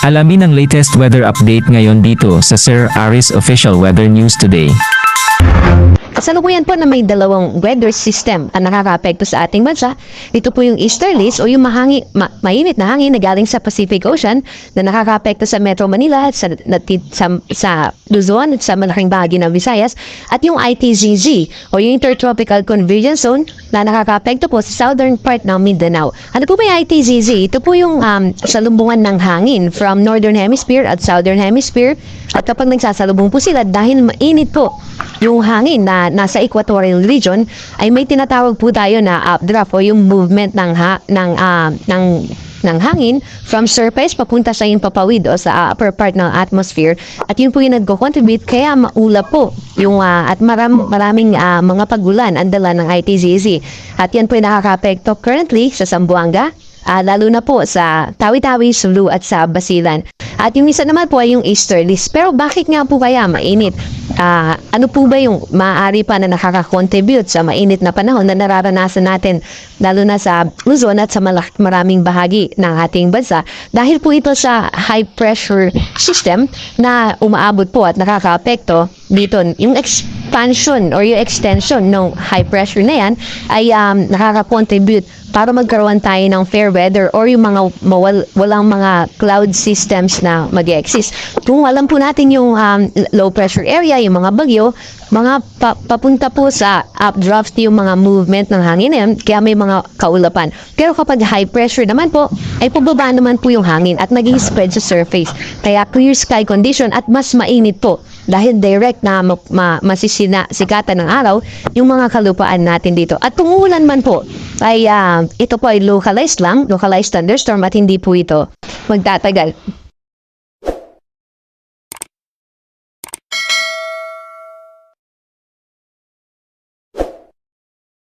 Alamin ang latest weather update ngayon dito sa Sir Aris Official Weather News Today. Kasalukuyan po na may dalawang weather system ang nakaka-apekto sa ating bansa. Ito po yung easterlies o yung mainit na hangin na galing sa Pacific Ocean na nakaka-apekto sa Metro Manila at sa Luzon at sa malaking bahagi ng Visayas. At yung ITZZ o yung Intertropical Convergence Zone na nakaka-apekto po sa southern part ng Mindanao. Ano po ba yung ITZZ? Ito po yung salumbungan ng hangin from Northern Hemisphere at Southern Hemisphere. At kapag nagsasalubong po sila dahil mainit po yung hangin na nasa equatorial region, ay may tinatawag po tayo na updraft o yung movement ng hangin from surface papunta sa himpapawid o sa upper part ng atmosphere. At yun po yung nagko-contribute kaya maulap po yung at maraming mga pagulan ang dala ng ITZZ. At yan po yung nakaka-apekto currently sa Zamboanga, lalo na po sa Tawi-Tawi, Sulu at sa Basilan. At yung isa naman po ay yung easterlies. Pero bakit nga po kaya mainit? Ano po ba yung maaari pa na nakaka-contribute sa mainit na panahon na nararanasan natin lalo na sa Luzon at sa maraming bahagi ng ating bansa? Dahil po ito sa high pressure system na umaabot po at nakaka-apekto dito. Yung expansion or yung extension ng high pressure na yan ay nakaka-contribute para magkaroon tayo ng fair weather or yung mga walang mga cloud systems na mag-exist. Kung alam po natin yung low pressure area, yung mga bagyo, papunta po sa updraft yung mga movement ng hangin yan, kaya may mga kaulapan. Pero kapag high pressure naman po, ay pababa naman po yung hangin at naging spread sa surface. Kaya clear sky condition at mas mainit po dahil direct na masisikatan ng araw yung mga kalupaan natin dito. At kung uulan man po, ay ito po ay localized thunderstorm at hindi po ito magtatagal.